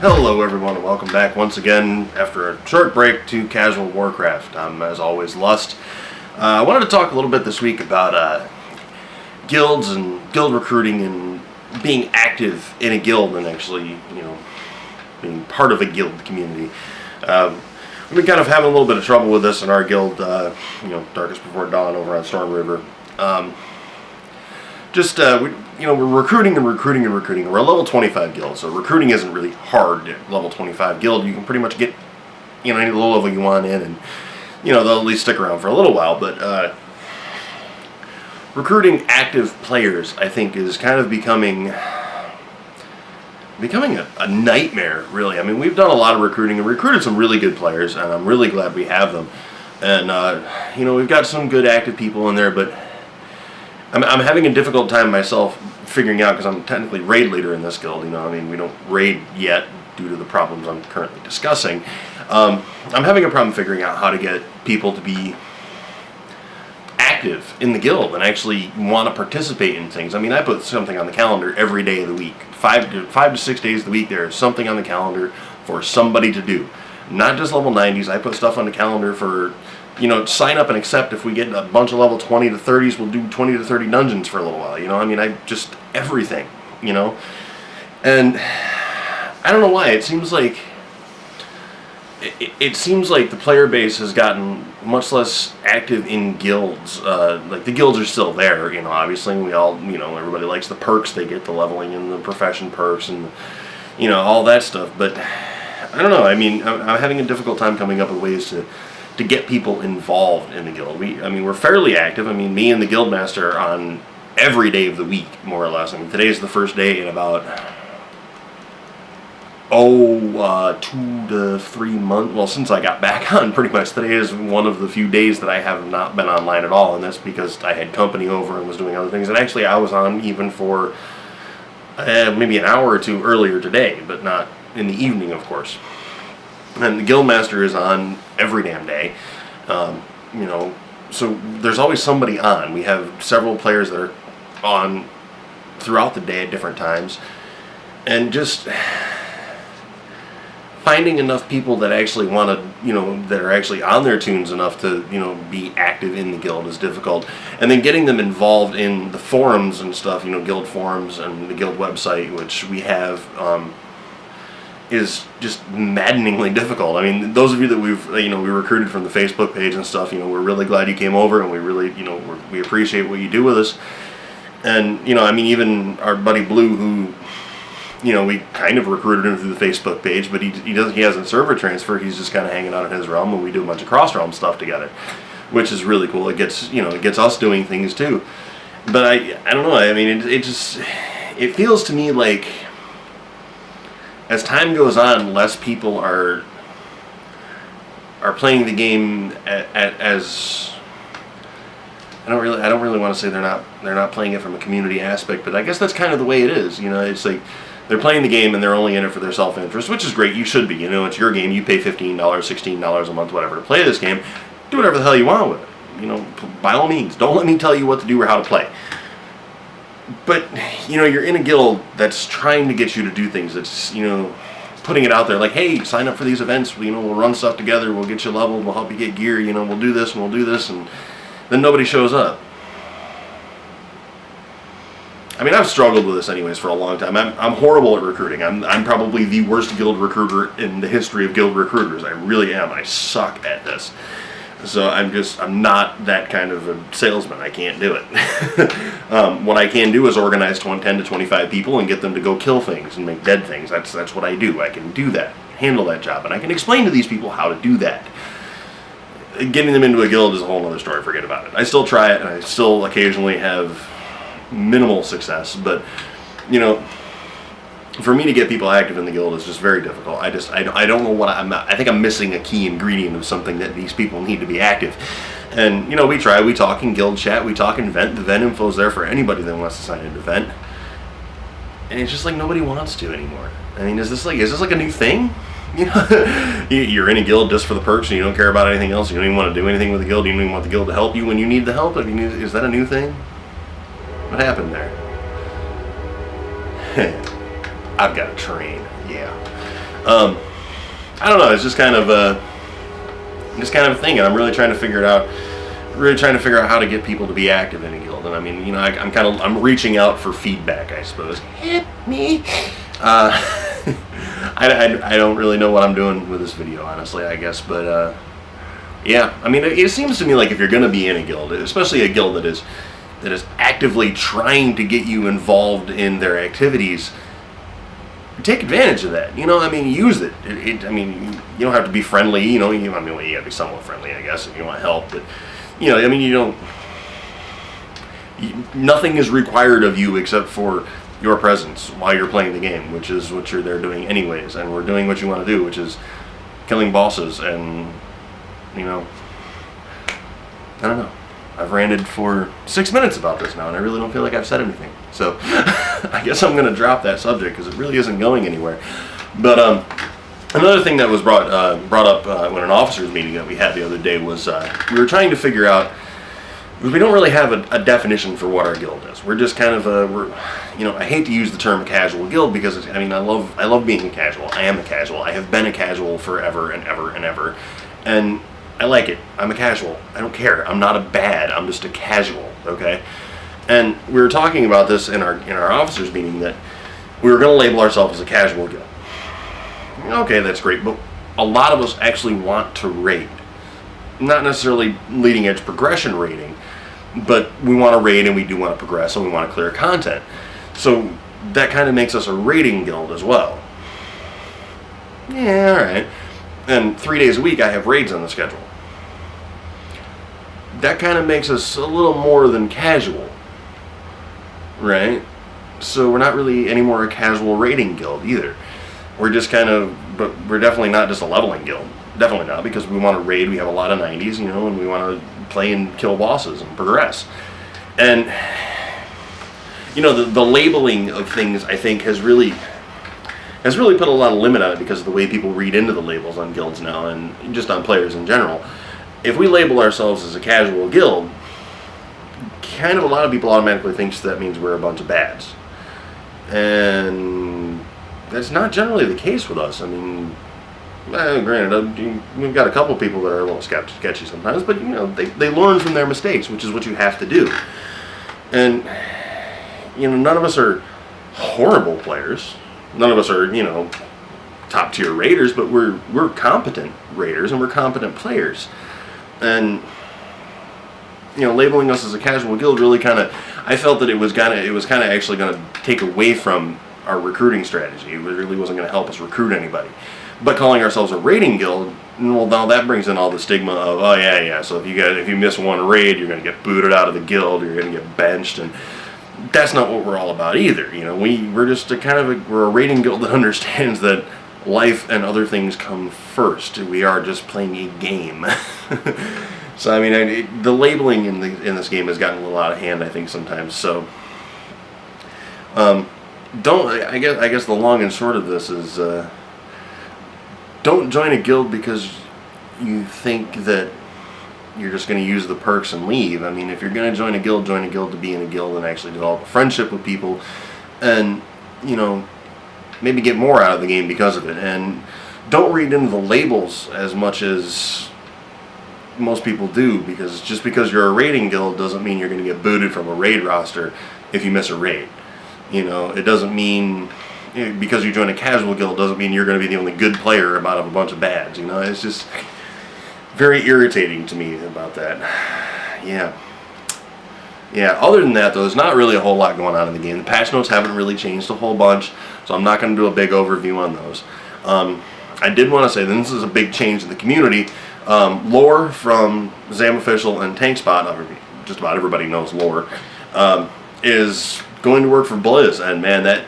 Hello everyone and welcome back once again after a short break to Casualwarcraft. I'm as always Lust. I wanted to talk a little bit this week about guilds and guild recruiting and being active in a guild and actually, being part of a guild community. We've been kind of having a little bit of trouble with this in our guild, Darkest Before Dawn over on Storm River. We're recruiting and recruiting and recruiting. We're a level 25 guild, so recruiting isn't really hard at level 25 guild. You can pretty much get, any low level you want in, and, they'll at least stick around for a little while. But recruiting active players, I think, is kind of becoming a nightmare, really. I mean, we've done a lot of recruiting and recruited some really good players, and I'm really glad we have them. And, we've got some good active people in there, but I'm having a difficult time myself figuring out, because I'm technically raid leader in this guild. We don't raid yet due to the problems I'm currently discussing. I'm having a problem figuring out how to get people to be active in the guild and actually want to participate in things. I put something on the calendar every day of the week. 5 to 6 days of the week, there's something on the calendar for somebody to do. Not just level 90s. I put stuff on the calendar for, sign up and accept. If we get a bunch of level 20 to 30s, we'll do 20 to 30 dungeons for a little while. Everything, And I don't know why. It seems like the player base has gotten much less active in guilds. The guilds are still there, obviously. We all, everybody likes the perks they get, the leveling and the profession perks and, all that stuff. But I don't know. I'm having a difficult time coming up with ways to get people involved in the guild. We're fairly active. Me and the guildmaster are on every day of the week, more or less. Today's the first day in about 2 to 3 months. Well, since I got back on, pretty much. Today is one of the few days that I have not been online at all, and that's because I had company over and was doing other things. And actually, I was on even for maybe an hour or two earlier today, but not in the evening, of course. And the guildmaster is on every damn day, so there's always somebody on. We have several players that are on throughout the day at different times, and just finding enough people that actually want to, that are actually on their tunes enough to, be active in the guild is difficult. And then getting them involved in the forums and stuff, guild forums and the guild website, which we have, is just maddeningly difficult. Those of you that we recruited from the Facebook page and stuff, we're really glad you came over, and we really, we appreciate what you do with us. And, even our buddy Blue, who, we kind of recruited him through the Facebook page, but he hasn't server transfer. He's just kind of hanging out in his realm, and we do a bunch of cross-realm stuff together, which is really cool. It gets, it gets us doing things too. But I don't know. It feels to me like, as time goes on, less people are playing the game as I don't really want to say they're not playing it from a community aspect, but I guess that's kind of the way it is. It's like they're playing the game and they're only in it for their self-interest, which is great. You should be. It's your game. You pay $15, $16 a month, whatever, to play this game. Do whatever the hell you want with it. By all means, don't let me tell you what to do or how to play. But, you're in a guild that's trying to get you to do things. That's, putting it out there like, hey, sign up for these events. We'll run stuff together. We'll get you leveled. We'll help you get gear. We'll do this and we'll do this. And then nobody shows up. I've struggled with this anyways for a long time. I'm horrible at recruiting. I'm probably the worst guild recruiter in the history of guild recruiters. I really am. I suck at this. So I'm not that kind of a salesman. I can't do it. What I can do is organize 10 to 25 people and get them to go kill things and make dead things. That's what I do. I can do that, handle that job, and I can explain to these people how to do that. Getting them into a guild is a whole other story. Forget about it. I still try it, and I still occasionally have minimal success. But, for me to get people active in the guild is just very difficult. I don't know what I think I'm missing a key ingredient of something that these people need to be active. And, we try, we talk in guild chat, we talk in vent. The vent info's there for anybody that wants to sign into vent. And it's just like nobody wants to anymore. Is this like a new thing? You're in a guild just for the perks and you don't care about anything else. You don't even want to do anything with the guild. You don't even want the guild to help you when you need the help. Is that a new thing? What happened there? I've got a train, yeah. I don't know. It's just kind of a thing, and I'm really trying to figure it out. Really trying to figure out how to get people to be active in a guild. And I mean, I'm reaching out for feedback, I suppose. Hit me. I don't really know what I'm doing with this video, honestly, I guess, but yeah, I mean, it seems to me like if you're going to be in a guild, especially a guild that is actively trying to get you involved in their activities, take advantage of that. I mean, use it. I mean, you don't have to be friendly. You got to be somewhat friendly, I guess, if you want help. But I mean, nothing is required of you except for your presence while you're playing the game, which is what you're there doing anyways. And we're doing what you want to do, which is killing bosses. And I don't know. I've ranted for 6 minutes about this now, and I really don't feel like I've said anything. So I guess I'm going to drop that subject because it really isn't going anywhere. But another thing that was brought up when an officers meeting that we had the other day was we were trying to figure out, because we don't really have a definition for what our guild is. We're just kind of I hate to use the term casual guild because I love being a casual. I am a casual. I have been a casual forever and ever and ever, and I like it. I'm a casual. I don't care. I'm not a bad. I'm just a casual. Okay. And we were talking about this in our officers meeting that we were going to label ourselves as a casual guild. Okay, that's great, but a lot of us actually want to raid. Not necessarily leading edge progression raiding, but we want to raid and we do want to progress and we want to clear content. So that kind of makes us a raiding guild as well. Yeah, alright. And 3 days a week I have raids on the schedule. That kind of makes us a little more than casual. Right? So we're not really anymore a casual raiding guild either. We're just but we're definitely not just a leveling guild. Definitely not, because we want to raid, we have a lot of 90s, and we want to play and kill bosses and progress. And, the labeling of things, I think, has really put a lot of limit on it because of the way people read into the labels on guilds now, and just on players in general. If we label ourselves as a casual guild, kind of a lot of people automatically thinks that means we're a bunch of bads. And that's not generally the case with us. I mean, granted, we've got a couple people that are a little sketchy sometimes, but they learn from their mistakes, which is what you have to do. And none of us are horrible players. None of us are top tier raiders, but we're competent raiders and we're competent players. And labeling us as a casual guild really I felt that it was kind of actually going to take away from our recruiting strategy. It really wasn't going to help us recruit anybody. But calling ourselves a raiding guild, well, now that brings in all the stigma of, oh yeah, so if you miss one raid, you're going to get booted out of the guild, or you're going to get benched, and that's not what we're all about either. We're just we're a raiding guild that understands that life and other things come first. We are just playing a game. So I mean, the labeling in this game has gotten a little out of hand, I think, sometimes. So I guess the long and short of this is don't join a guild because you think that you're just going to use the perks and leave. I mean, if you're going to join a guild to be in a guild and actually develop a friendship with people, and maybe get more out of the game because of it. And don't read into the labels as much as most people do, because just because you're a raiding guild doesn't mean you're going to get booted from a raid roster if you miss a raid. It doesn't mean, because you join a casual guild doesn't mean you're going to be the only good player out of a bunch of bads. It's just very irritating to me about that. Yeah, other than that, though, there's not really a whole lot going on in the game. The patch notes haven't really changed a whole bunch, so I'm not going to do a big overview on those. I did want to say that this is a big change in the community. Lore from Zam Official and Tank Spot, just about everybody knows Lore, is going to work for Blizz, and man, that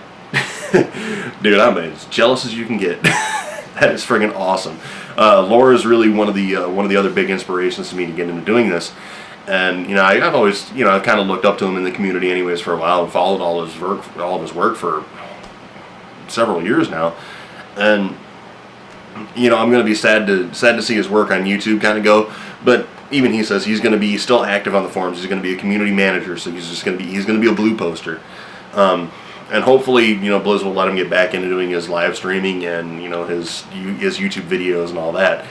dude, I'm as jealous as you can get. That is friggin' awesome. Lore is really one of the other big inspirations to me to get into doing this, and I've always I've kind of looked up to him in the community anyways for a while and followed all of his work for several years now, and I'm going to be sad to see his work on YouTube kind of go, but even he says he's going to be still active on the forums. He's going to be a community manager, so he's going to be a blue poster. And hopefully, Blizz will let him get back into doing his live streaming and, his YouTube videos and all that,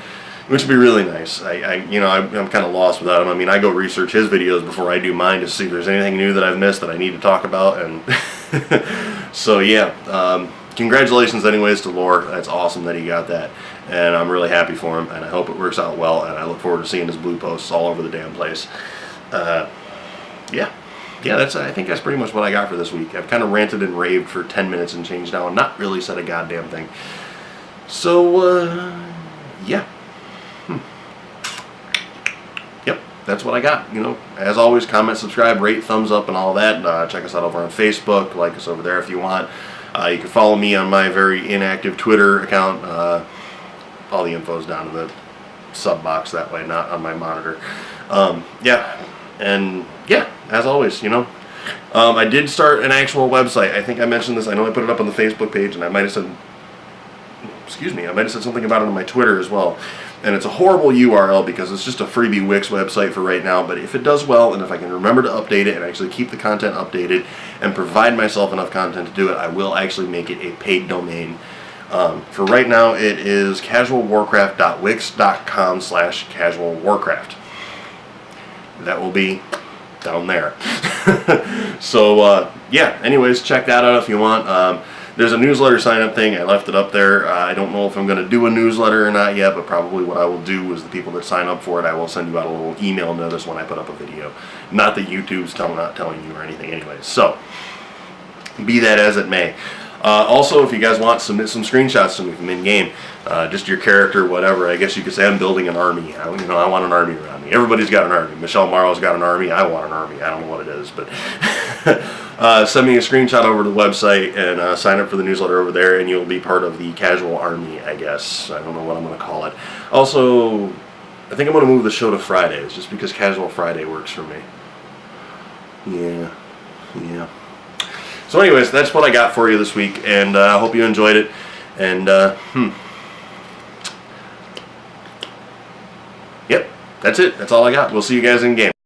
which would be really nice. I'm kind of lost without him. I mean, I go research his videos before I do mine to see if there's anything new that I've missed that I need to talk about. And so, yeah, congratulations anyways to Lore. That's awesome that he got that. And I'm really happy for him, and I hope it works out well, and I look forward to seeing his blue posts all over the damn place. Yeah, I think that's pretty much what I got for this week. I've kind of ranted and raved for 10 minutes and changed now and not really said a goddamn thing. So, yeah. Yep, that's what I got. As always, comment, subscribe, rate, thumbs up, and all that. Check us out over on Facebook. Like us over there if you want. You can follow me on my very inactive Twitter account. All the info's down in the sub box that way, not on my monitor. Yeah, and yeah, as always, I did start an actual website. I think I mentioned this. I know I put it up on the Facebook page, and I might have said, I might have said something about it on my Twitter as well. And it's a horrible URL because it's just a freebie Wix website for right now. But if it does well, and if I can remember to update it and actually keep the content updated and provide myself enough content to do it, I will actually make it a paid domain. For right now, it is casualwarcraft.wix.com/casualwarcraft. That will be down there. So, yeah, anyways, check that out if you want. There's a newsletter sign-up thing. I left it up there. I don't know if I'm going to do a newsletter or not yet, but probably what I will do is the people that sign up for it, I will send you out a little email notice when I put up a video. Not that YouTube's not telling you or anything anyways. So, be that as it may. Also, if you guys want, submit some screenshots to me from in-game. Just your character, whatever. I guess you could say I'm building an army. I want an army around me. Everybody's got an army. Michelle Morrow's got an army. I want an army. I don't know what it is, but send me a screenshot over to the website and sign up for the newsletter over there, and you'll be part of the casual army, I guess. I don't know what I'm going to call it. Also, I think I'm going to move the show to Fridays, just because Casual Friday works for me. Yeah. So anyways, that's what I got for you this week, and I hope you enjoyed it. And, yep, that's it. That's all I got. We'll see you guys in game.